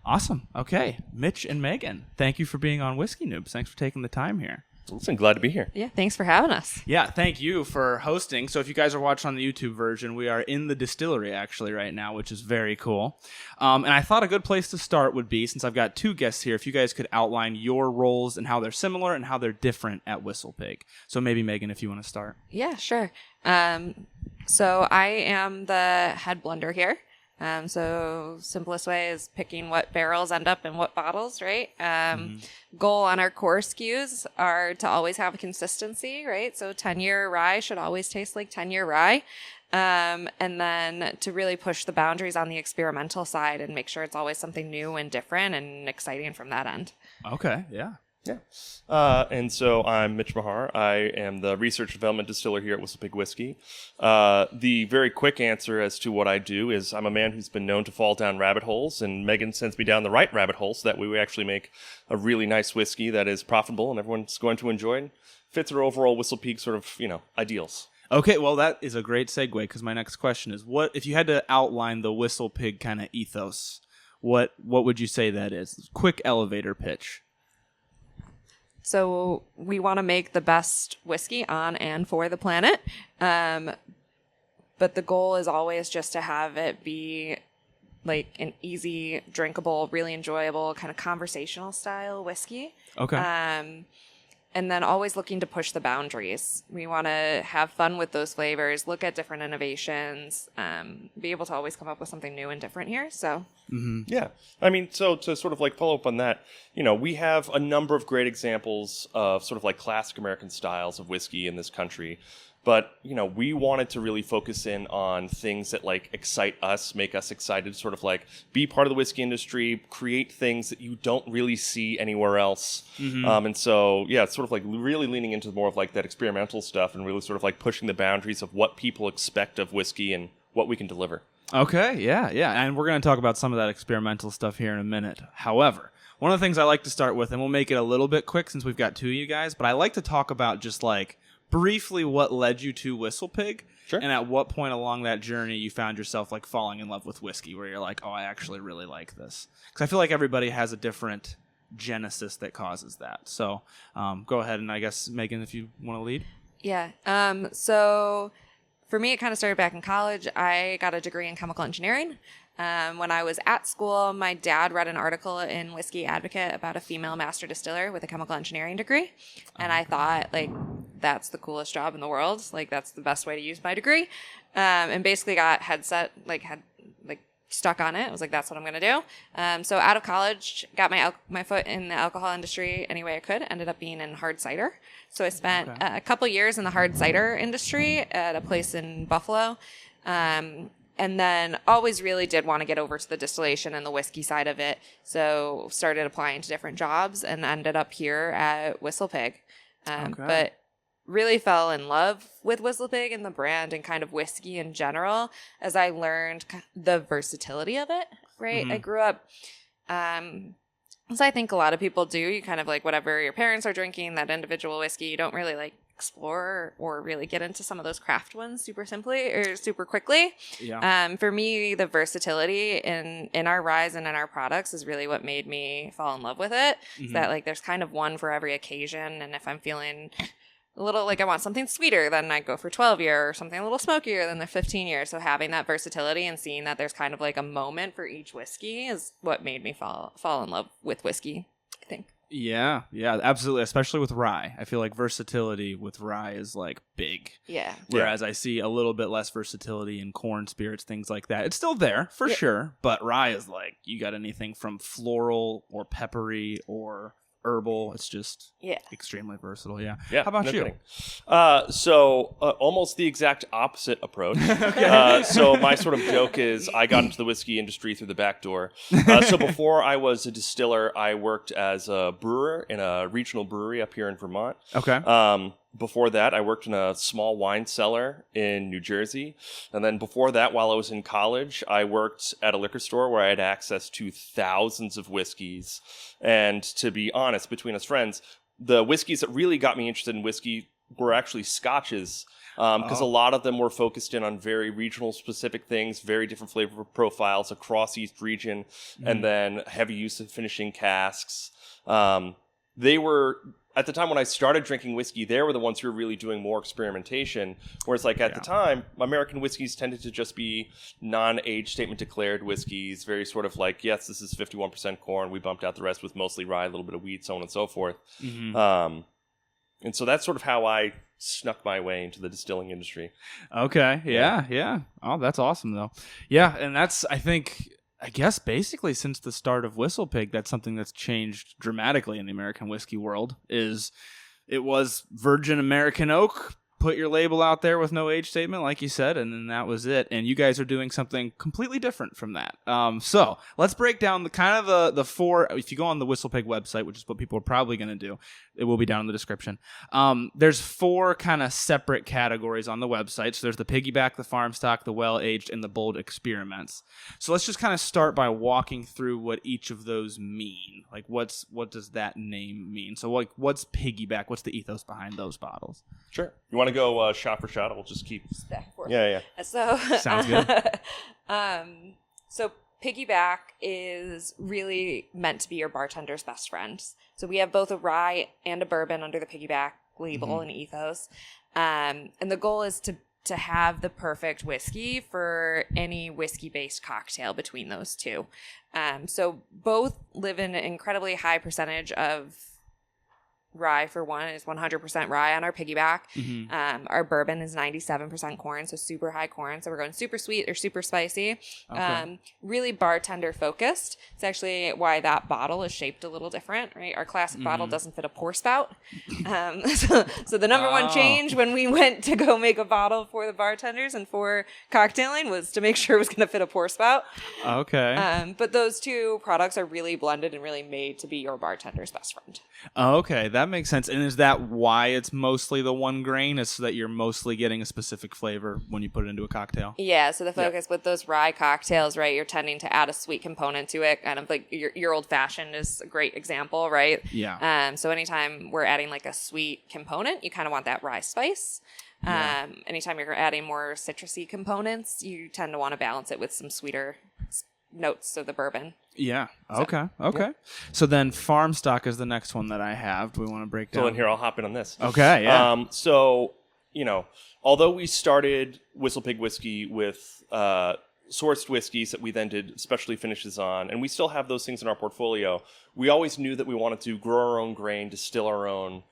Awesome. Okay. Mitch and Meghan, thank you for being on Whiskey Noobs. Thanks for taking the time here. Listen, glad to be here. Yeah, thanks for having us. Yeah, thank you for hosting. So if you guys are watching on the YouTube version, we are in the distillery actually right now, which is very cool. And I thought a good place to start would be, since I've got two guests here, if you guys could outline your roles and how they're similar and how they're different at WhistlePig. So maybe Meghan, if you want to start. Yeah, sure. So I am the head blender here. So simplest way is picking what barrels end up in what bottles, right? Goal on our core SKUs are to always have consistency, right? So 10-year rye should always taste like 10-year rye. And then to really push the boundaries on the experimental side and make sure it's always something new and different and exciting from that end. Okay, yeah. Yeah. And so I'm Mitch Mahar. I am the Research and Development Distiller here at WhistlePig Whiskey. The very quick answer as to what I do is I'm a man who's been known to fall down rabbit holes, and Meghan sends me down the right rabbit hole so that we actually make a really nice whiskey that is profitable and everyone's going to enjoy and fits our overall WhistlePig sort of, ideals. Okay, well, that is a great segue because my next question is, what if you had to outline the WhistlePig kind of ethos, what would you say that is? Quick elevator pitch. So we want to make the best whiskey on and for the planet. But the goal is always just to have it be like an easy, drinkable, really enjoyable kind of conversational style whiskey. Okay. And then always looking to push the boundaries. We want to have fun with those flavors, look at different innovations, be able to always come up with something new and different here. So, Yeah. I mean, so to sort of like follow up on that, we have a number of great examples of sort of like classic American styles of whiskey in this country. But, we wanted to really focus in on things that like excite us, make us excited, sort of like be part of the whiskey industry, create things that you don't really see anywhere else. And so, yeah, it's sort of like really leaning into more of like that experimental stuff and really sort of like pushing the boundaries of what people expect of whiskey and what we can deliver. Okay, yeah. And we're going to talk about some of that experimental stuff here in a minute. However, one of the things I like to start with, and we'll make it a little bit quick since we've got two of you guys, but I like to talk about just like briefly what led you to WhistlePig. Sure. And at what point along that journey you found yourself like falling in love with whiskey, where you're like, oh, I actually really like this. Because I feel like everybody has a different genesis that causes that. So go ahead, and I guess, Meghan, if you want to lead. yeah. So for me, it kind of started back in college. I got a degree in chemical engineering. When I was at school, my dad read an article in Whiskey Advocate about a female master distiller with a chemical engineering degree. And I thought, like, that's the coolest job in the world. Like, that's the best way to use my degree. And basically got had stuck on it. I was like, that's what I'm going to do. So out of college, got my foot in the alcohol industry any way I could. Ended up being in hard cider. So I spent a couple years in the hard cider industry at a place in Buffalo. And then always really did want to get over to the distillation and the whiskey side of it. So started applying to different jobs and ended up here at WhistlePig. But really fell in love with WhistlePig and the brand and kind of whiskey in general as I learned the versatility of it, right? I grew up, as I think a lot of people do, you kind of like whatever your parents are drinking, that individual whiskey, you don't really like explore or really get into some of those craft ones super simply or super quickly. Yeah. For me, the versatility in our ryes and in our products is really what made me fall in love with it. Is that like there's kind of one for every occasion, and if I'm feeling a little like I want something sweeter, then I go for 12-year, or something a little smokier than the 15-year. So having that versatility and seeing that there's kind of like a moment for each whiskey is what made me fall in love with whiskey, I think. Yeah, absolutely. Especially with rye. I feel like versatility with rye is like big. Yeah. Whereas I see a little bit less versatility in corn spirits, things like that. It's still there for sure, but rye is like you got anything from floral or peppery or herbal. It's just extremely versatile. Yeah. How about you? So almost the exact opposite approach. So my sort of joke is I got into the whiskey industry through the back door. So before I was a distiller, I worked as a brewer in a regional brewery up here in Vermont. Okay. Before that, I worked in a small wine cellar in New Jersey. And then before that, while I was in college, I worked at a liquor store where I had access to thousands of whiskeys. And to be honest, between us friends, the whiskeys that really got me interested in whiskey were actually scotches. because a lot of them were focused in on very regional specific things, very different flavor profiles across each region, and then heavy use of finishing casks. They were, at the time when I started drinking whiskey, they were the ones who were really doing more experimentation. Whereas, like, at the time, American whiskeys tended to just be non-age statement declared whiskeys, very sort of like, yes, this is 51% corn. We bumped out the rest with mostly rye, a little bit of wheat, so on and so forth. And so that's sort of how I snuck my way into the distilling industry. Okay. Yeah. Oh, that's awesome, though. Yeah, and that's, I guess basically since the start of WhistlePig, that's something that's changed dramatically in the American whiskey world. It was virgin American oak, put your label out there with no age statement, like you said, and then that was it. And you guys are doing something completely different from that. So let's break down the four. If you go on the WhistlePig website, which is what people are probably going to do, it will be down in the description. There's four kind of separate categories on the website. So there's the piggyback, the farm stock, the well-aged, and the bold experiments. So let's just kind of start by walking through what each of those mean. Like, what does that name mean? So, like, what's piggyback? What's the ethos behind those bottles? Sure. You want to go shot for shot? We'll just keep... back and forth. Yeah. So, sounds good. So piggyback is really meant to be your bartender's best friend. So we have both a rye and a bourbon under the piggyback label and ethos. And the goal is to have the perfect whiskey for any whiskey-based cocktail between those two. So both live in an incredibly high percentage of rye. For one, is 100% rye on our piggyback. Our bourbon is 97% corn, so super high corn. So we're going super sweet or super spicy. Really bartender focused. It's actually why that bottle is shaped a little different, right? Our classic bottle doesn't fit a pour spout. So the number one change when we went to go make a bottle for the bartenders and for cocktailing was to make sure it was going to fit a pour spout. Okay. But those two products are really blended and really made to be your bartender's best friend. Okay, that makes sense. And is that why it's mostly the one grain? Is so that you're mostly getting a specific flavor when you put it into a cocktail? Yeah, so the focus with those rye cocktails, right, you're tending to add a sweet component to it. Kind of like your old fashioned is a great example, right? Yeah. So anytime we're adding like a sweet component, you kind of want that rye spice. Anytime you're adding more citrusy components, you tend to want to balance it with some sweeter notes of the bourbon. Yeah. Okay. So then farm stock is the next one that I have. Do we want to break down? So in here, I'll hop in on this. Okay. Yeah. So, although we started WhistlePig whiskey with sourced whiskeys that we then did specialty finishes on, and we still have those things in our portfolio, we always knew that we wanted to grow our own grain, distill our own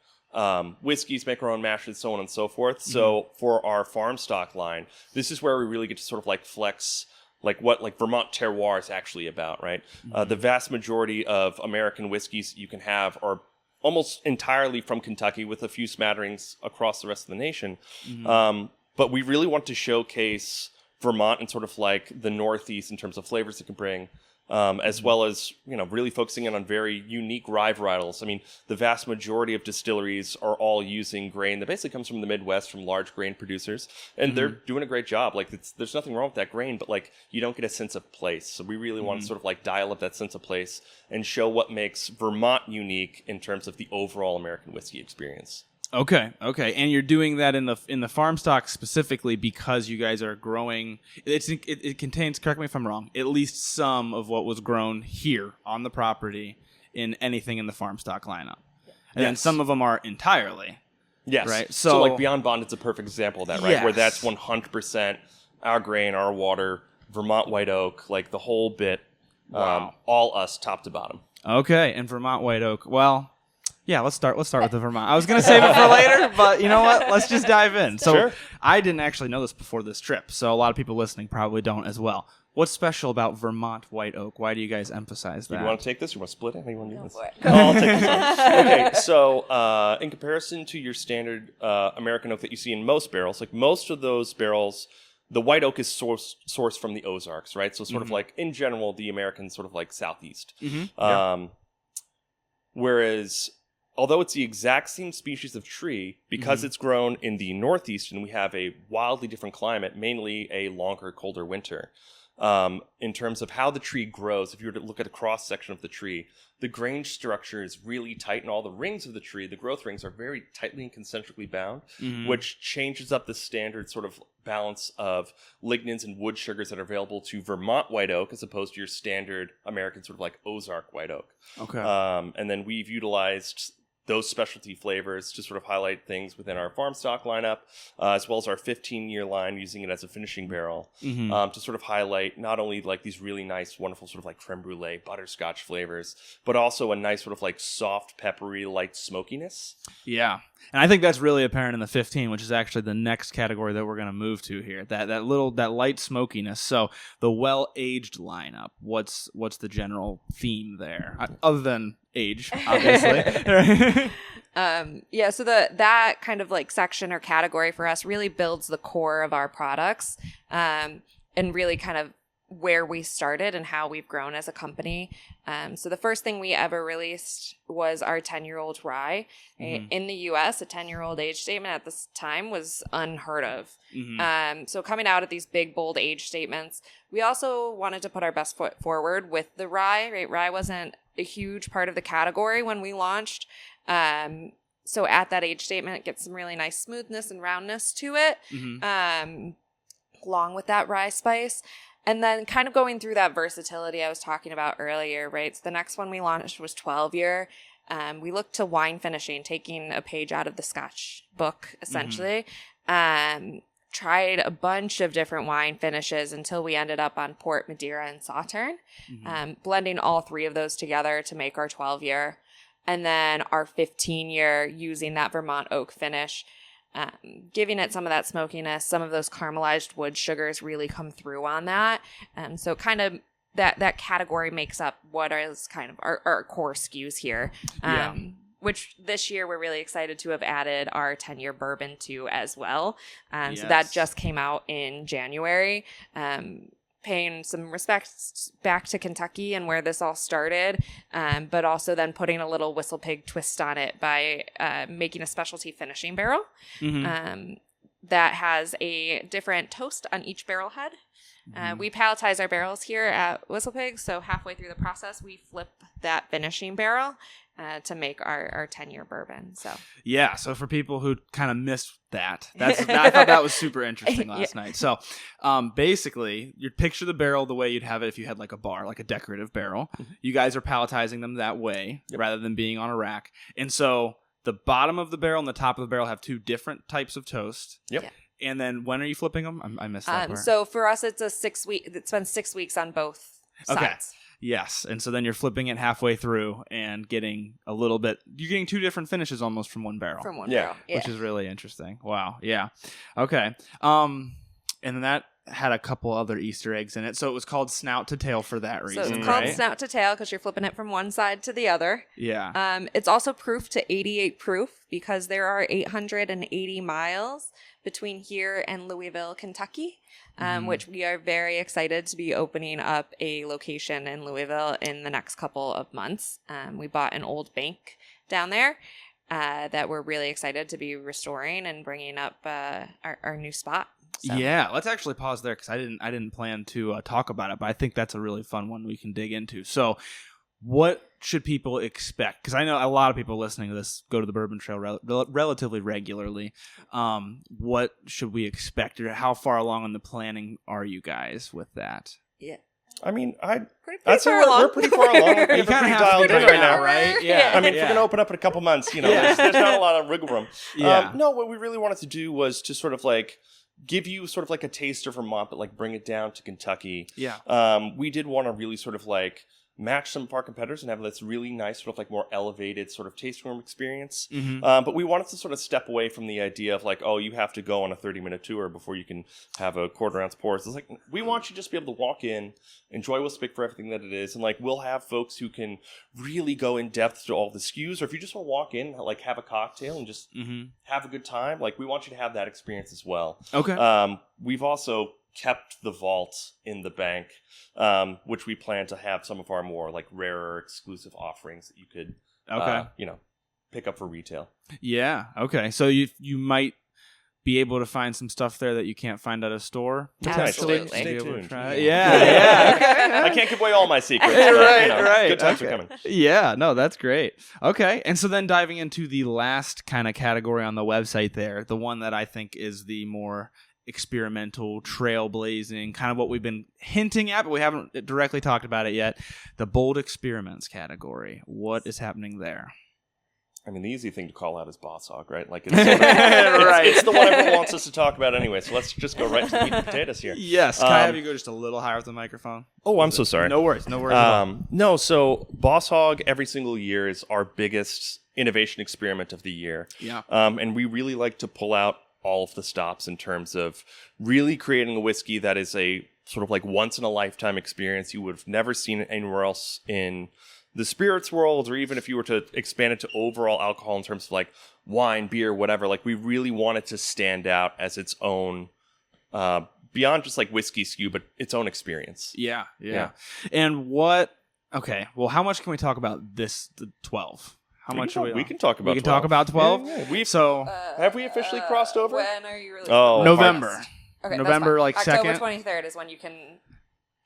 whiskeys, make our own mashes, so on and so forth. So for our farm stock line, this is where we really get to sort of like flex what Vermont terroir is actually about, right? The vast majority of American whiskeys you can have are almost entirely from Kentucky, with a few smatterings across the rest of the nation. But we really want to showcase Vermont and sort of like the Northeast in terms of flavors it can bring, as well as, really focusing in on very unique rye varietals. I mean, the vast majority of distilleries are all using grain that basically comes from the Midwest, from large grain producers, and they're doing a great job. Like, there's nothing wrong with that grain, but like, you don't get a sense of place. So we really want to sort of like dial up that sense of place and show what makes Vermont unique in terms of the overall American whiskey experience. Okay, and you're doing that in the farm stock specifically because you guys are growing. It contains, correct me if I'm wrong, at least some of what was grown here on the property in anything in the farm stock lineup, and then some of them are entirely. Yes. Right. So like Beyond Bonded's a perfect example of that, right? Yes. Where that's 100% our grain, our water, Vermont white oak, like the whole bit, all us top to bottom. Okay, and Vermont white oak. Well. Yeah, let's start with the Vermont. I was going to save it for later, but you know what? Let's just dive in. So Sure. I didn't actually know this before this trip, so a lot of people listening probably don't as well. What's special about Vermont white oak? Why do you guys emphasize that? You want to take this? You want to split it? How do you want to do Go this? for it. Oh, I'll take this one. Okay, so in comparison to your standard American oak that you see in most barrels, like most of those barrels, the white oak is sourced from the Ozarks, right? So sort of like, in general, the American sort of like southeast. Whereas, although it's the exact same species of tree, because it's grown in the Northeast and we have a wildly different climate, mainly a longer, colder winter, in terms of how the tree grows. If you were to look at a cross section of the tree, the grain structure is really tight, and all the rings of the tree, the growth rings, are very tightly and concentrically bound, which changes up the standard sort of balance of lignins and wood sugars that are available to Vermont white oak as opposed to your standard American sort of like Ozark white oak. Okay. And then we've utilized those specialty flavors to sort of highlight things within our farm stock lineup, as well as our 15-year line, using it as a finishing barrel, to sort of highlight not only like these really nice, wonderful sort of like creme brulee, butterscotch flavors, but also a nice sort of like soft, peppery, light smokiness. Yeah. And I think that's really apparent in the 15, which is actually the next category that we're going to move to here. That light smokiness. So the well-aged lineup, what's the general theme there? Other than age, obviously. Yeah, so that kind of like section or category for us really builds the core of our products, and really kind of where we started and how we've grown as a company. So the first thing we ever released was our 10-year-old rye. In the U.S., a 10-year-old age statement at this time was unheard of. So coming out at these big, bold age statements, we also wanted to put our best foot forward with the rye. Right? Rye wasn't a huge part of the category when we launched. So at that age statement, it gets some really nice smoothness and roundness to it, along with that rye spice. And then kind of going through that versatility I was talking about earlier, right? So the next one we launched was 12-year. We looked to wine finishing, taking a page out of the Scotch book, essentially. Tried a bunch of different wine finishes until we ended up on Port, Madeira, and Sauterne, blending all three of those together to make our 12-year. And then our 15-year using that Vermont oak finish, giving it some of that smokiness. Some of those caramelized wood sugars really come through on that. So kind of that category makes up what is kind of our core SKUs here. Which this year we're really excited to have added our 10-year bourbon to as well. So that just came out in January. Paying some respects back to Kentucky and where this all started, but also then putting a little WhistlePig twist on it by making a specialty finishing barrel that has a different toast on each barrel head. We palletize our barrels here at WhistlePig, so halfway through the process, we flip that finishing barrel to make our 10-year bourbon. So for people who kind of missed that, I thought that was super interesting last night. So basically, you'd picture the barrel the way you'd have it if you had like a bar, like a decorative barrel. You guys are palletizing them that way rather than being on a rack. And so the bottom of the barrel and the top of the barrel have two different types of toast. And then when are you flipping them? I missed that part. So for us, it's a 6 week. It spends 6 weeks on both sides. Yes, and so then you're flipping it halfway through and getting a little bit. You're getting two different finishes almost from one barrel. Barrel, which is really interesting. Wow, yeah, okay. And then that had a couple other Easter eggs in it, so it was called snout to tail for that reason. So it's called snout to tail because you're flipping it from one side to the other. Yeah. It's also proof to 88 proof because there are 880 miles between here and Louisville, Kentucky, which we are very excited to be opening up a location in Louisville in the next couple of months. We bought an old bank down there that we're really excited to be restoring and bringing up our new spot. So. Yeah, let's actually pause there because I didn't plan to talk about it, but I think that's a really fun one we can dig into. So what should people expect? Because I know a lot of people listening to this go to the Bourbon Trail relatively regularly. What should we expect, or how far along in the planning are you guys with that? Yeah. I mean, I'd say we're pretty far along. We're pretty dialed in right now, right? Yeah. I mean, if we're going to open up in a couple months, there's not a lot of wiggle room. Yeah. No, what we really wanted to do was to sort of like give you sort of like a taste of Vermont, but like bring it down to Kentucky. Yeah. We did want to really sort of like match some of our competitors and have this really nice sort of like more elevated sort of tasting room experience. But we wanted to sort of step away from the idea of like, oh, you have to go on a 30-minute tour before you can have a quarter-ounce pour. It's like, we want you to just be able to walk in, enjoy WhistlePig for everything that it is, and like we'll have folks who can really go in depth to all the SKUs, or if you just want to walk in, like have a cocktail and just have a good time, like we want you to have that experience as well. Okay. We've also kept the vault in the bank, which we plan to have some of our more like rarer exclusive offerings that you could pick up for retail. Yeah. Okay. So you might be able to find some stuff there that you can't find at a store. Absolutely. Stay tuned. Yeah. I can't give away all my secrets. Right. Good times are coming. Yeah, no, that's great. Okay, and so then diving into the last kind of category on the website there, the one that I think is the more experimental, trailblazing, kind of what we've been hinting at, but we haven't directly talked about it yet, the bold experiments category. What is happening there? I mean, the easy thing to call out is Boss Hog, right? Like, it's, it's the one everyone wants us to talk about anyway, so let's just go right to the meat and potatoes here. Yes. Can I have you go just a little higher with the microphone? Oh, I'm so sorry. No worries. No worries at all. No, so Boss Hog every single year is our biggest innovation experiment of the year. Yeah. And we really like to pull out all of the stops in terms of really creating a whiskey that is a sort of like once-in-a-lifetime experience. You would have never seen it anywhere else in the spirits world, or even if you were to expand it to overall alcohol in terms of like wine, beer, whatever, like we really want it to stand out as its own, beyond just like whiskey SKU, but its own experience. Yeah. And how much can we talk about the 12? How much we can talk about 12. We can talk about 12? Yeah. Have we officially crossed over? When are you releasing? November. Okay, November, like, October 2nd? 23rd is when you can...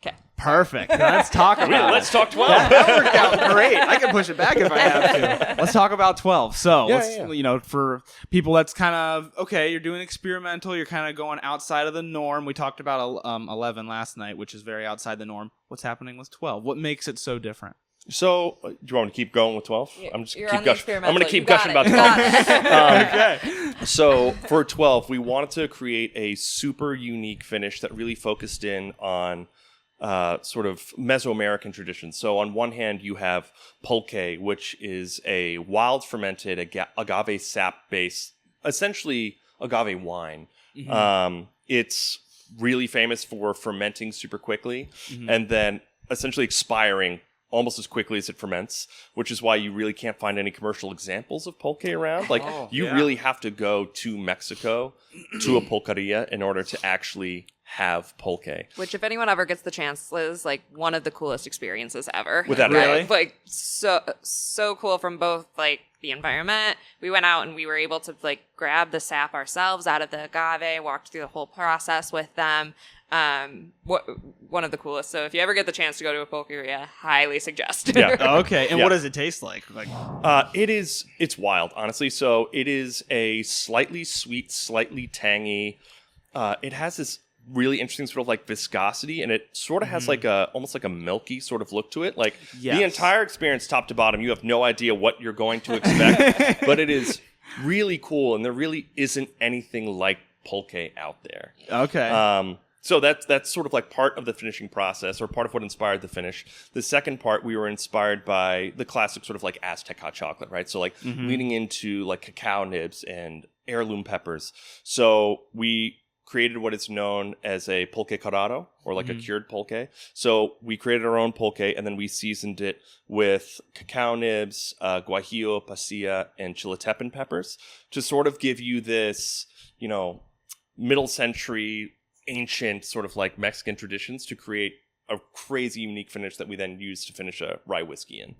Okay. Perfect. Let's talk about Let's talk 12. That worked out great. I can push it back if I have to. Let's talk about 12. So, for people that's kind of, okay, you're doing experimental, you're kind of going outside of the norm. We talked about 11 last night, which is very outside the norm. What's happening with 12? What makes it so different? So, do you want me to keep going with 12? I'm just You're keep on the gushing. I'm going to experimental. keep You got gushing it. about 12. Okay. So, for 12, we wanted to create a super unique finish that really focused in on sort of Mesoamerican traditions. So, on one hand, you have pulque, which is a wild fermented agave sap-based, essentially agave wine. Mm-hmm. It's really famous for fermenting super quickly and then essentially expiring almost as quickly as it ferments, which is why you really can't find any commercial examples of pulque around. Like, you really have to go to Mexico to a pulqueria in order to actually have pulque. Which, if anyone ever gets the chance, is like one of the coolest experiences ever. Without really? Like, so cool from both like the environment. We went out and we were able to like grab the sap ourselves out of the agave, walked through the whole process with them. One of the coolest. So if you ever get the chance to go to a pulqueria, highly suggest. Yeah. Okay. And what does it taste like? It's wild, honestly. So it is a slightly sweet, slightly tangy. It has this really interesting sort of like viscosity, and it sort of has like almost like a milky sort of look to it. Like the entire experience, top to bottom, you have no idea what you're going to expect, but it is really cool, and there really isn't anything like pulque out there. Okay. So that's sort of like part of the finishing process, or part of what inspired the finish. The second part, we were inspired by the classic sort of like Aztec hot chocolate, right? So like leading into like cacao nibs and heirloom peppers. So we created what is known as a pulque curado, or like a cured pulque. So we created our own pulque, and then we seasoned it with cacao nibs, guajillo, pasilla, and chiltepin peppers to sort of give you this, middle century ancient sort of like Mexican traditions to create a crazy unique finish that we then use to finish a rye whiskey in.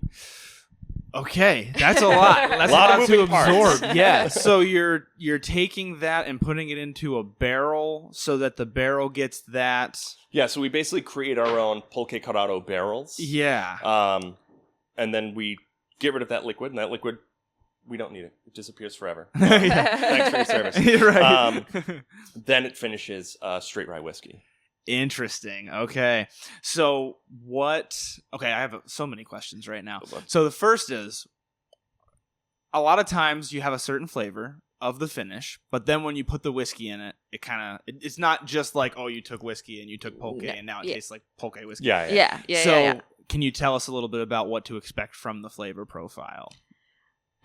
Okay, that's a lot. That's a lot of to moving parts. absorb. Yeah. So you're taking that and putting it into a barrel so that the barrel gets that. Yeah. So we basically create our own pulque curado barrels. Yeah. And then we get rid of that liquid, and that liquid, we don't need it. It disappears forever. Thanks for your service. You're right. Then it finishes straight rye whiskey. Interesting. Okay. So okay, I have so many questions right now. So the first is, a lot of times you have a certain flavor of the finish, but then when you put the whiskey in it, it's not just like, oh, you took whiskey and you took pulque and now it tastes like pulque whiskey. Yeah. So can you tell us a little bit about what to expect from the flavor profile?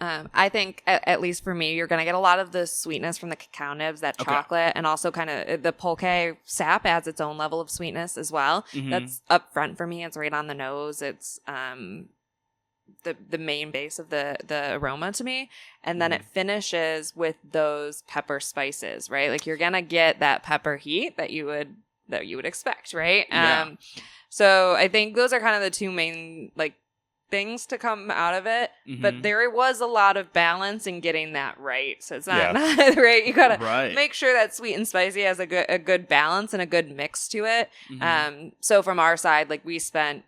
I think, at least for me, you're going to get a lot of the sweetness from the cacao nibs, that chocolate, and also kind of the pulque sap adds its own level of sweetness as well. That's up front for me. It's right on the nose. It's the main base of the aroma to me. And then it finishes with those pepper spices, right? Like, you're going to get that pepper heat that you would expect, right? So I think those are kind of the two main, like, things to come out of it, but there was a lot of balance in getting that right. So it's not right. You gotta make sure that sweet and spicy has a good balance and a good mix to it. So from our side, like we spent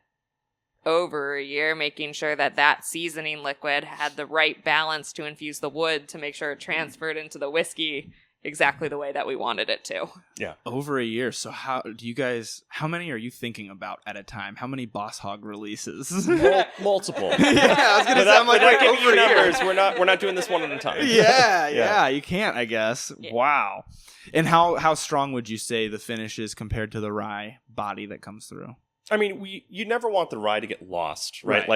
over a year making sure that seasoning liquid had the right balance to infuse the wood to make sure it transferred into the whiskey exactly the way that we wanted it to. Yeah. Over a year. So how many are you thinking about at a time? How many Boss Hog releases? Multiple. Yeah, I was gonna say, I'm like, wait, over numbers. We're not doing this one at a time. Yeah, you can't, I guess. Yeah. Wow. And how strong would you say the finish is compared to the rye body that comes through? I mean, you never want the rye to get lost, right?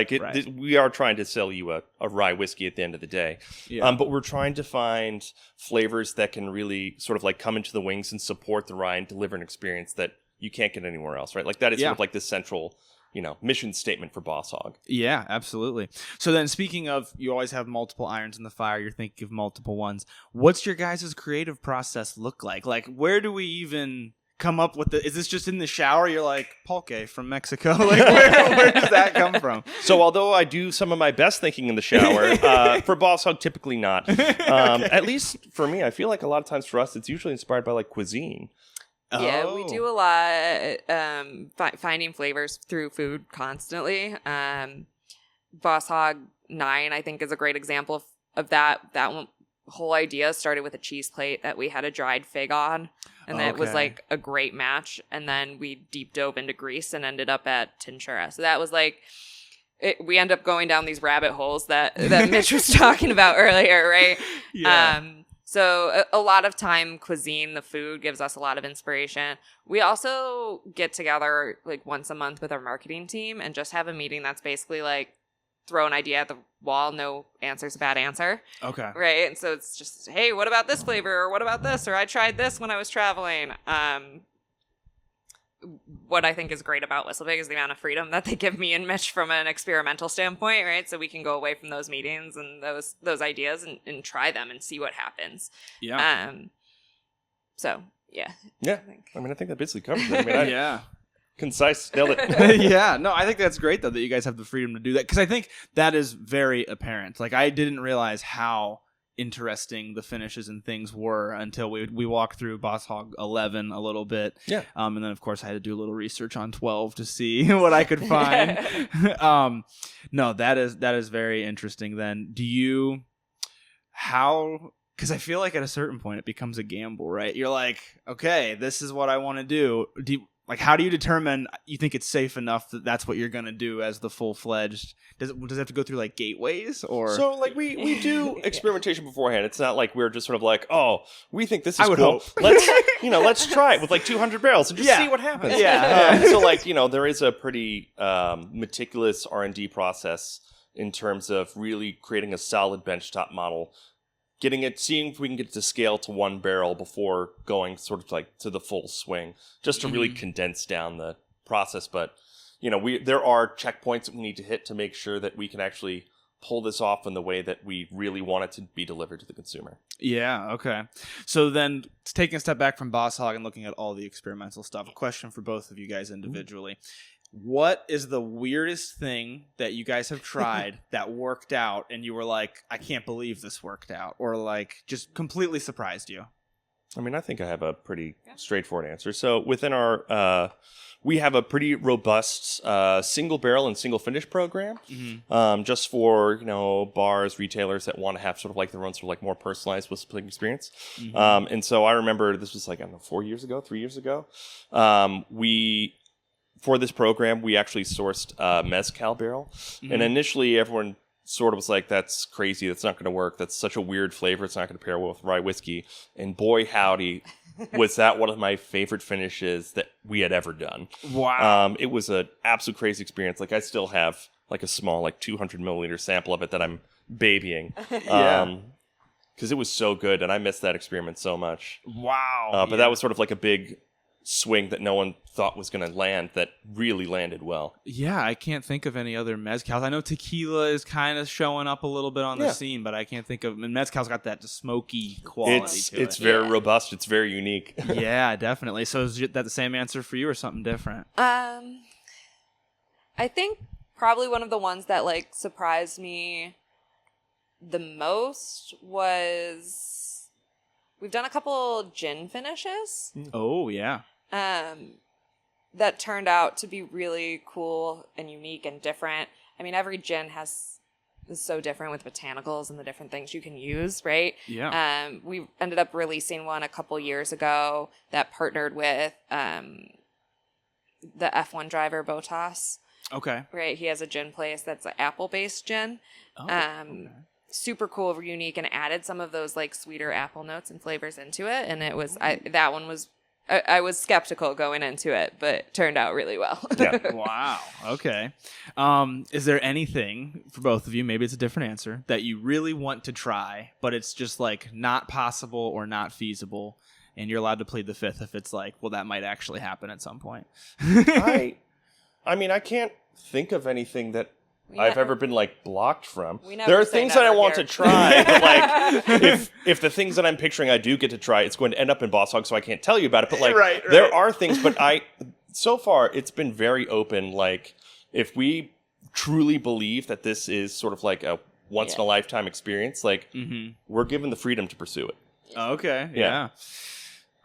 We are trying to sell you a rye whiskey at the end of the day. Yeah. But we're trying to find flavors that can really sort of like come into the wings and support the rye and deliver an experience that you can't get anywhere else, right? Like that is sort of like the central, mission statement for Boss Hog. Yeah, absolutely. So then speaking of, you always have multiple irons in the fire, you're thinking of multiple ones. What's your guys' creative process look like? Like, where do we even come up with is this just in the shower? You're like, pulque from Mexico. Like, where does that come from? So although I do some of my best thinking in the shower, for Boss Hog, typically not. At least for me, I feel like a lot of times for us, it's usually inspired by like cuisine. Yeah, we do a lot finding flavors through food constantly. Boss Hog 9, I think, is a great example of that. That one, whole idea started with a cheese plate that we had a dried fig on. And that was like a great match. And then we deep dove into Greece and ended up at Tintura. So that was like, we end up going down these rabbit holes that Mitch was talking about earlier, right? Yeah. So a lot of time, cuisine, the food gives us a lot of inspiration. We also get together like once a month with our marketing team and just have a meeting that's basically like throw an idea at the wall. No answer's a bad answer. Okay. Right. And so it's just, hey, what about this flavor? Or what about this? Or I tried this when I was traveling. What I think is great about WhistlePig is the amount of freedom that they give me and Mitch from an experimental standpoint, right? So we can go away from those meetings and those ideas and try them and see what happens. Yeah. So, yeah. Yeah. I think that basically covers it. I mean, concise, nailed it. Yeah, no, I think that's great though that you guys have the freedom to do that, because I think that is very apparent. Like, I didn't realize how interesting the finishes and things were until we walked through Boss Hog 11 a little bit. Yeah. And then of course I had to do a little research on 12 to see what I could find. No, that is very interesting. Then because I feel like at a certain point it becomes a gamble, right? You're like, okay, this is what I want to do. Like, how do you determine you think it's safe enough that that's what you're going to do as the full-fledged? Does it have to go through, like, gateways? Or So, like, we do experimentation beforehand. It's not like we're just sort of like, oh, we think this is cool. Let's try it with, like, 200 barrels and just see what happens. Yeah. So, like, there is a pretty meticulous R&D process in terms of really creating a solid benchtop model, seeing if we can get it to scale to 1 barrel before going sort of like to the full swing, just to really condense down the process. But, there are checkpoints that we need to hit to make sure that we can actually pull this off in the way that we really want it to be delivered to the consumer. Yeah, okay. So then, taking a step back from Boss Hog and looking at all the experimental stuff, a question for both of you guys individually. What is the weirdest thing that you guys have tried that worked out and you were like, I can't believe this worked out, or like just completely surprised you? I mean, I think I have a pretty straightforward answer. So within our, we have a pretty robust single barrel and single finish program, just for, bars, retailers that want to have sort of like their own sort of like more personalized whistlepig experience. And so I remember this was like, 3 years ago, for this program, we actually sourced a mezcal barrel. And initially, everyone sort of was like, that's crazy. That's not going to work. That's such a weird flavor. It's not going to pair well with rye whiskey. And boy, howdy, was that one of my favorite finishes that we had ever done. Wow. It was an absolute crazy experience. Like, I still have like a small, like 200 milliliter sample of it that I'm babying. Because it was so good. And I missed that experiment so much. Wow. But that was sort of like a big swing that no one thought was going to land that really landed well. Yeah, I can't think of any other mezcals. I know tequila is kind of showing up a little bit on the scene, but I can't think of... And mezcal's got that smoky quality to it. It's very robust. It's very unique. Yeah, definitely. So is that the same answer for you or something different? I think probably one of the ones that like surprised me the most was we've done a couple gin finishes. Oh, yeah. That turned out to be really cool and unique and different. I mean, every gin is so different with botanicals and the different things you can use, right? Yeah. We ended up releasing one a couple years ago that partnered with the F1 driver Botas. Okay. Right, he has a gin place that's an apple-based gin. Oh, okay. Super cool, unique, and added some of those like sweeter apple notes and flavors into it. And it was that one was. I was skeptical going into it, but turned out really well. Yeah. Wow. Okay. Is there anything for both of you, maybe it's a different answer, that you really want to try, but it's just like not possible or not feasible, and you're allowed to plead the fifth if it's like, well, that might actually happen at some point? I mean, I can't think of anything that I've ever been like blocked from. There are things that I want to try, but like if the things that I'm picturing I do get to try, it's going to end up in Boss Hog, so I can't tell you about it. But like there are things, but so far it's been very open. Like if we truly believe that this is sort of like a once in a lifetime experience, like we're given the freedom to pursue it. Okay. Yeah.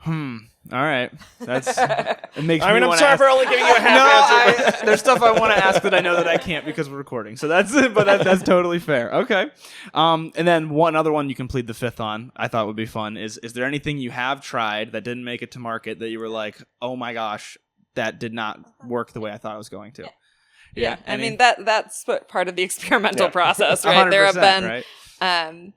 All right. It makes I mean, me I'm sorry for only giving you a half answer. There's stuff I want to ask that I know that I can't because we're recording. So that's totally fair. Okay. And then one other one you can plead the fifth on, I thought would be fun, is there anything you have tried that didn't make it to market that you were like, oh my gosh, that did not work the way I thought it was going to? Yeah. I mean, that's part of the experimental process, right? There have been, right?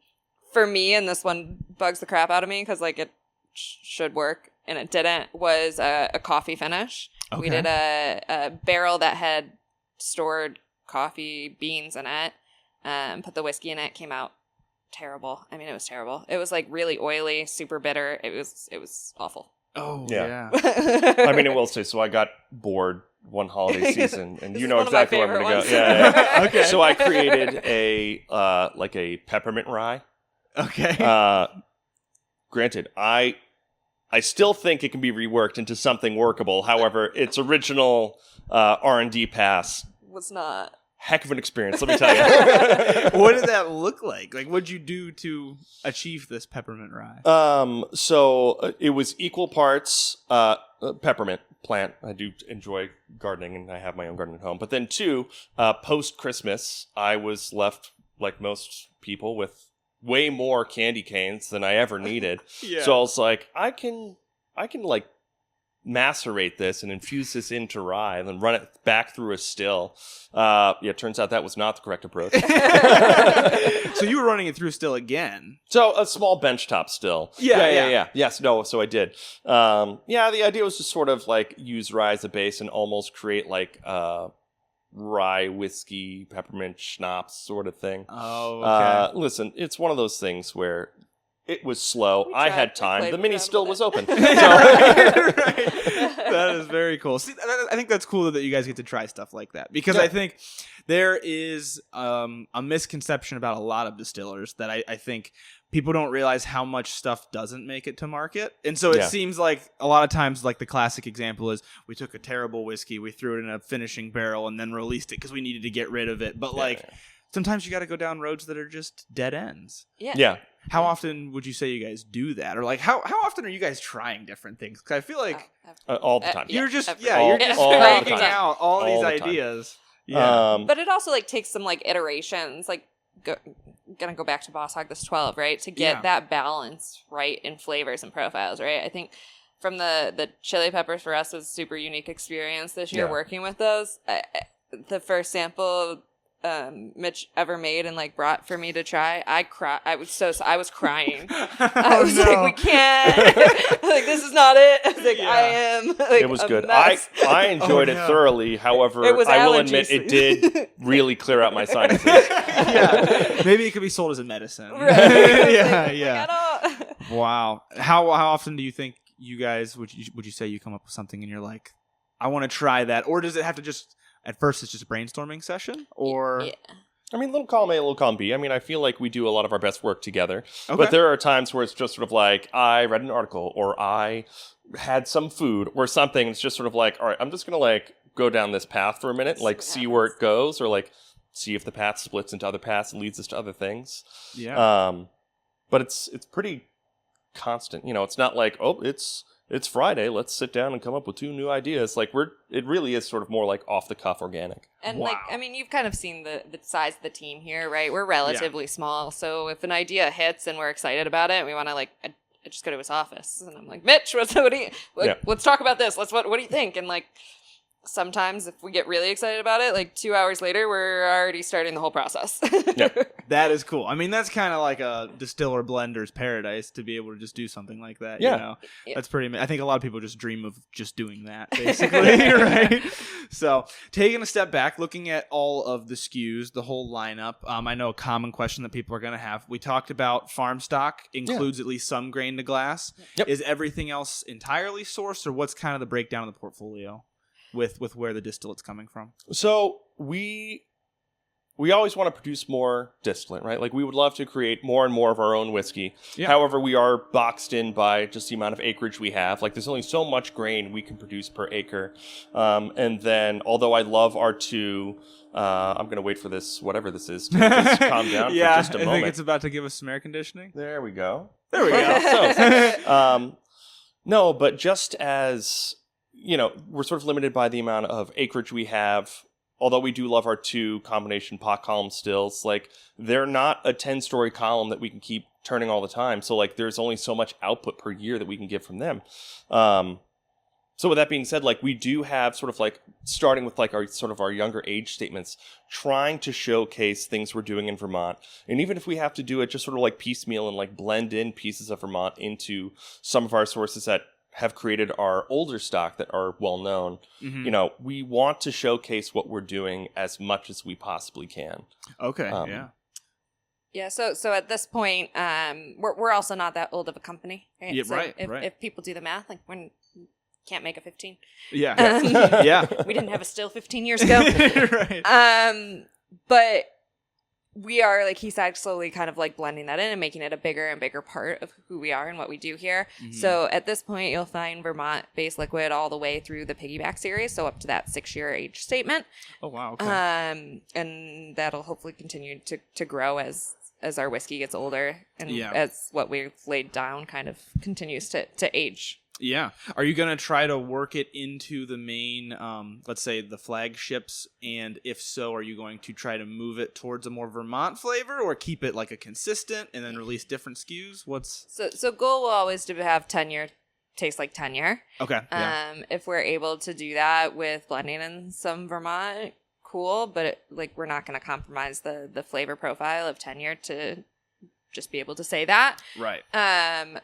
For me, and this one bugs the crap out of me because like it should work and it didn't, was a coffee finish. Okay. We did a barrel that had stored coffee beans in it, put the whiskey in it, came out terrible. I mean, it was terrible. It was like really oily, super bitter. It was awful. Oh yeah. I mean, I will say, so I got bored one holiday season, and you know exactly where I'm going to go. Yeah. Okay. So I created a peppermint rye. Okay. Granted, I still think it can be reworked into something workable. However, its original R&D pass was not. Heck of an experience, let me tell you. What did that look like? Like, what'd you do to achieve this peppermint rye? So it was equal parts peppermint plant. I do enjoy gardening, and I have my own garden at home. But then two, post-Christmas, I was left, like most people, with way more candy canes than I ever needed. Yeah. So I was like, I can like macerate this and infuse this into rye and then run it back through a still. It turns out that was not the correct approach. So you were running it through still again. So a small benchtop still. Yeah. Yes, no, so I did. The idea was to sort of like use rye as a base and almost create like rye whiskey, peppermint schnapps sort of thing. Oh, okay. Listen, it's one of those things where it was slow. I had time. The mini still was open. Right. That is very cool. See, I think that's cool that you guys get to try stuff like that, because I think there is a misconception about a lot of distillers that I think people don't realize how much stuff doesn't make it to market. And so it seems like a lot of times, like the classic example is we took a terrible whiskey, we threw it in a finishing barrel and then released it because we needed to get rid of it. But sometimes you got to go down roads that are just dead ends. Yeah. How often would you say you guys do that? Or like how often are you guys trying different things? Because I feel like all the time. You're just all cranking out all these ideas. Yeah. But it also like takes some like iterations, like gonna go back to Boss Hog this 12, right? To get that balance right in flavors and profiles, right? I think from the chili peppers for us was a super unique experience this year working with those. The first sample Mitch ever made and like brought for me to try, I was crying. I was like, we can't. Like, this is not it. I was like, I am. Like, it was good. I enjoyed it thorouh. However, I will admit it did really clear out my sinuses. Maybe it could be sold as a medicine. Right. Wow. How often do you think you guys would you say you come up with something and you're like, I want to try that, or does it have to just at first it's just a brainstorming session, or? Yeah. I mean, little column A, little column B. I mean, I feel like we do a lot of our best work together. Okay. But there are times where it's just sort of like, I read an article, or I had some food, or something. It's just sort of like, all right, I'm just going to like go down this path for a minute, like see where it goes, or like see if the path splits into other paths and leads us to other things. Yeah. But it's pretty constant. It's not like, oh, it's Friday, let's sit down and come up with 2 new ideas. Like it really is sort of more like off the cuff organic. And Wow. like, I mean, you've kind of seen the size of the team here, right? We're relatively small. So if an idea hits and we're excited about it, we want to I just go to his office and I'm like, Mitch, let's talk about this. What do you think? And like, sometimes if we get really excited about it, like 2 hours later, we're already starting the whole process. Yeah. That is cool. I mean, that's kind of like a distiller blender's paradise to be able to just do something like that. Yeah. Yeah. That's pretty. I think a lot of people just dream of just doing that, basically, right? So, taking a step back, looking at all of the SKUs, the whole lineup. I know a common question that people are going to have. We talked about farm stock includes at least some grain to glass. Yep. Is everything else entirely sourced, or what's kind of the breakdown of the portfolio with where the distillate's coming from? So we always want to produce more distillate, right? Like we would love to create more and more of our own whiskey. Yeah. However, we are boxed in by just the amount of acreage we have. Like there's only so much grain we can produce per acre. And then, although I love R2, I'm going to wait for this, whatever this is, to just calm down for just a moment. I think it's about to give us some air conditioning. There we go. There we go. So, no, but just as, we're sort of limited by the amount of acreage we have. Although we do love our 2 combination pot column stills, like they're not a 10-story column that we can keep turning all the time. So like there's only so much output per year that we can get from them. So with that being said, like we do have sort of like starting with like our younger age statements, trying to showcase things we're doing in Vermont. And even if we have to do it just sort of like piecemeal and like blend in pieces of Vermont into some of our sources that have created our older stock that are well known, we want to showcase what we're doing as much as we possibly can. Okay. Yeah. Yeah, so at this point, we're also not that old of a company, right? Yeah, so right. If people do the math, like we can't make a 15. Yeah. Yeah. We didn't have a still 15 years ago. Right. But we are, like he said, slowly kind of like blending that in and making it a bigger and bigger part of who we are and what we do here. Mm-hmm. So at this point, you'll find Vermont-based liquid all the way through the piggyback series, so up to that 6-year age statement. Oh, wow. Okay. And that'll hopefully continue to grow as our whiskey gets older and as what we've laid down kind of continues to age. Yeah. Are you going to try to work it into the main, let's say, the flagships? And if so, are you going to try to move it towards a more Vermont flavor or keep it like a consistent and then release different SKUs? So goal will always to have tenure taste like tenure. Okay. Yeah. If we're able to do that with blending in some Vermont, cool. But we're not going to compromise the flavor profile of tenure to just be able to say that. Right.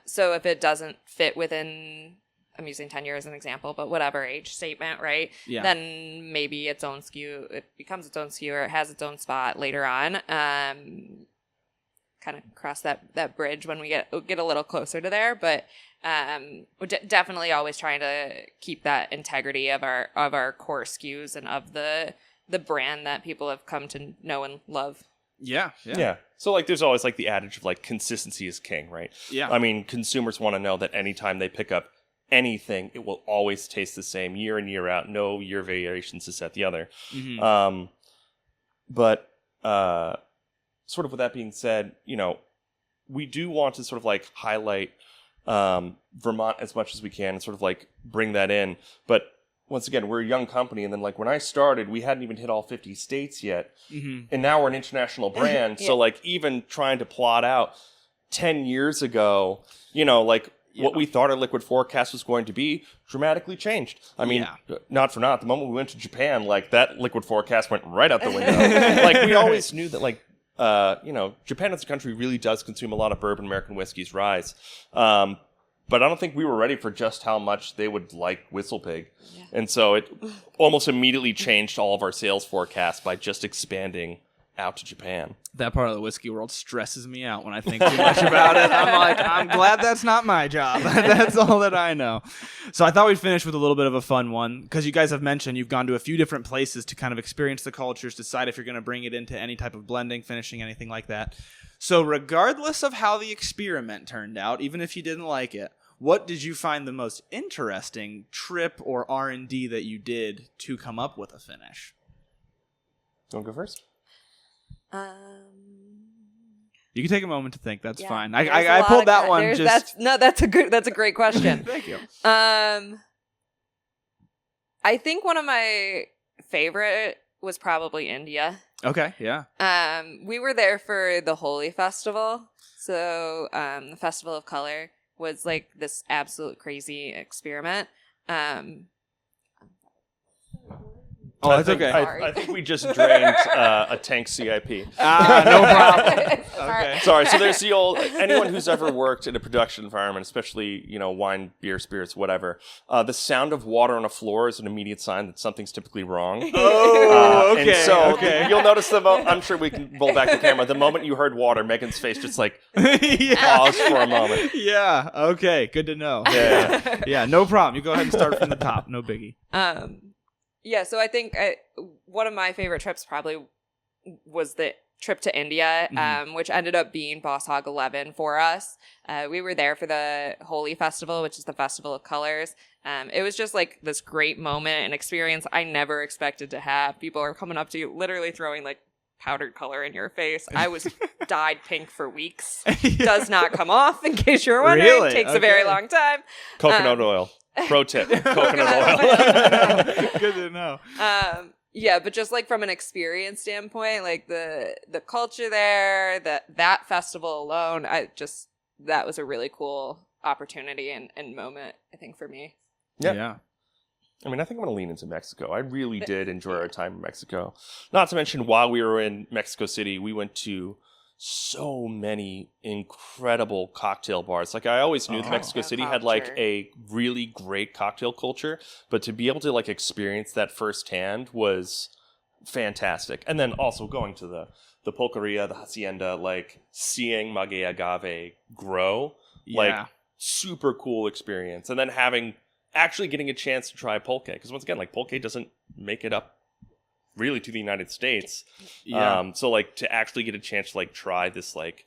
So if it doesn't fit within, I'm using tenure as an example, but whatever age statement, right? Yeah. Then maybe its own SKU, it becomes its own SKU or it has its own spot later on. Kind of cross that bridge when we get a little closer to there, but we're definitely always trying to keep that integrity of our core SKUs and of the brand that people have come to know and love. Yeah. So like there's always like the adage of like consistency is king, right? Yeah. I mean, consumers want to know that anytime they pick up anything, it will always taste the same year in, year out, no year variations to set the other. Mm-hmm. But sort of with that being said, we do want to sort of like highlight Vermont as much as we can and sort of like bring that in. But once again, we're a young company, and then like when I started, we hadn't even hit all 50 states yet, and now we're an international brand. So like even trying to plot out 10 years ago, what we thought our liquid forecast was going to be dramatically changed. I mean, not for naught. The moment we went to Japan, like that liquid forecast went right out the window. Like we always knew that like Japan as a country really does consume a lot of bourbon American whiskeys, rye. But I don't think we were ready for just how much they would like WhistlePig. Yeah. And so it almost immediately changed all of our sales forecasts by just expanding out to Japan. That part of the whiskey world stresses me out when I think too much about it. I'm glad that's not my job. That's all that I know. So I thought we'd finish with a little bit of a fun one, because you guys have mentioned you've gone to a few different places to kind of experience the cultures, decide if you're going to bring it into any type of blending, finishing, anything like that. So regardless of how the experiment turned out, even if you didn't like it, what did you find the most interesting trip or R&D that you did to come up with a finish? Want to go first? You can take a moment to think. That's fine. There's I pulled that one. That's a great question. Thank you. I think one of my favorite was probably India. Okay, yeah. We were there for the Holi festival. So the Festival of Color was like this absolute crazy experiment. Oh, that's okay. I think we just drained a tank CIP. No problem. Okay. Sorry. So there's the old, anyone who's ever worked in a production environment, especially, wine, beer, spirits, whatever, the sound of water on a floor is an immediate sign that something's typically wrong. Oh, okay. And so you'll notice I'm sure we can roll back the camera. The moment you heard water, Megan's face just paused for a moment. Yeah. Okay. Good to know. Yeah. Yeah. No problem. You go ahead and start from the top. No biggie. Yeah, so I think one of my favorite trips probably was the trip to India, which ended up being Boss Hog XI for us. We were there for the Holi Festival, which is the Festival of Colors. It was just like this great moment and experience I never expected to have. People are coming up to you, literally throwing like powdered color in your face. I was dyed pink for weeks. Does not come off, in case you're wondering. Really? Takes a very long time. Coconut oil. Pro tip, coconut oil. Good to know. Yeah, but just like from an experience standpoint, like the culture there, that festival alone, that was a really cool opportunity and moment, I think, for me. Yeah. I mean, I think I'm going to lean into Mexico. I really did enjoy our time in Mexico. Not to mention, while we were in Mexico City, we went to so many incredible cocktail bars. Like, I always knew that Mexico City had like a really great cocktail culture, but to be able to like experience that firsthand was fantastic. And then also going to the pulqueria, the hacienda, like seeing maguey agave grow, like super cool experience. And then actually getting a chance to try pulque, because once again, like, pulque doesn't make it up really to the United States. So like to actually get a chance to like try this like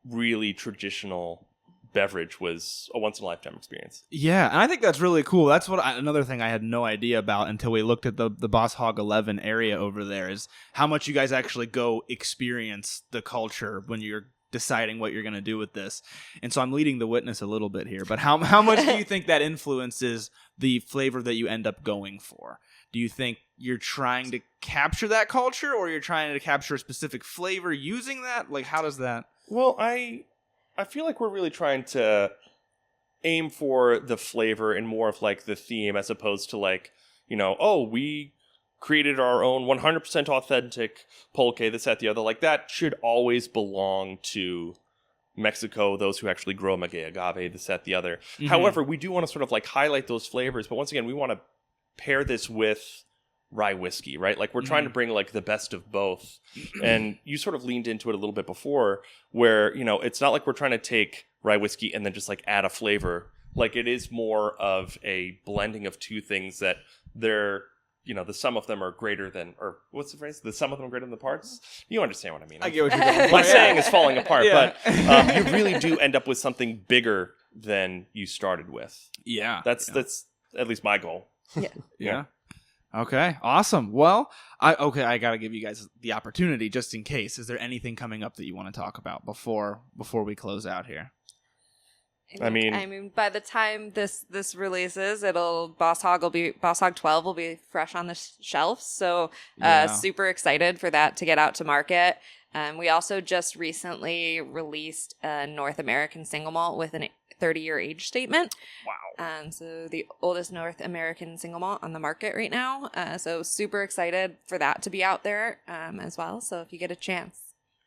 really traditional beverage was a once in a lifetime experience. Yeah, and I think that's really cool. That's another thing I had no idea about until we looked at the Boss Hog 11 area over there, is how much you guys actually go experience the culture when you're deciding what you're going to do with this. And so I'm leading the witness a little bit here, but how much do you think that influences the flavor that you end up going for? Do you think you're trying to capture that culture, or you're trying to capture a specific flavor using that? Like, how does that... Well, I feel like we're really trying to aim for the flavor and more of like the theme, as opposed to like, we created our own 100% authentic pulque, this, that, the other. Like, that should always belong to Mexico, those who actually grow maguey agave, this, that, the other. Mm-hmm. However, we do want to sort of like highlight those flavors, but once again, we want to pair this with rye whiskey, right? Like, we're trying to bring like the best of both. And you sort of leaned into it a little bit before, where, it's not like we're trying to take rye whiskey and then just like add a flavor. Like, it is more of a blending of two things that they're, the sum of them are greater than, or what's the phrase? The sum of them are greater than the parts? You understand what I mean. I get what you're saying. My saying is falling apart, but you really do end up with something bigger than you started with. Yeah. That's at least my goal. Yeah. Okay, awesome. Well, I got to give you guys the opportunity just in case. Is there anything coming up that you want to talk about before we close out here? I mean, by the time this releases, Boss Hog 12 will be fresh on the shelves. So, super excited for that to get out to market. We also just recently released a North American single malt with a 30-year age statement. Wow. So the oldest North American single malt on the market right now. So super excited for that to be out there as well. So if you get a chance,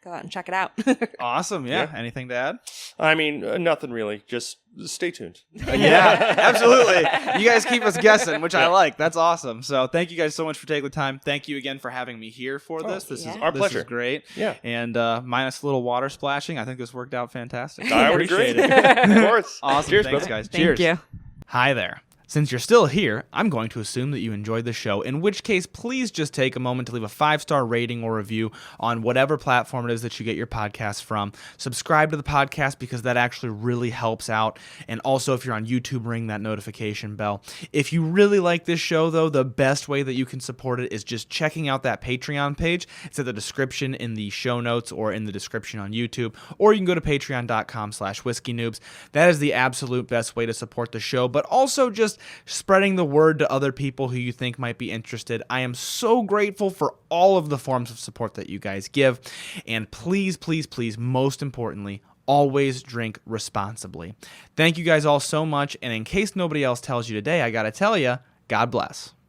go out and check it out. Awesome. Yeah. Anything to add? I mean, nothing really. Just stay tuned. Yeah, absolutely. You guys keep us guessing, which I like. That's awesome. So thank you guys so much for taking the time. Thank you again for having me here for this. This is our pleasure. This is great. Yeah. And minus a little water splashing, I think this worked out fantastic. I would agree. Appreciate it. Of course. Awesome. Cheers, Thanks, brother. guys. Thank Cheers. you. Hi there. Since you're still here, I'm going to assume that you enjoyed the show, in which case, please just take a moment to leave a 5-star rating or review on whatever platform it is that you get your podcast from. Subscribe to the podcast because that actually really helps out. And also, if you're on YouTube, ring that notification bell. If you really like this show, though, the best way that you can support it is just checking out that Patreon page. It's at the description in the show notes or in the description on YouTube, or you can go to patreon.com/whiskeynoobs. That is the absolute best way to support the show, but also just spreading the word to other people who you think might be interested. I am so grateful for all of the forms of support that you guys give. And please, please, please, most importantly, always drink responsibly. Thank you guys all so much. And in case nobody else tells you today, I got to tell you, God bless.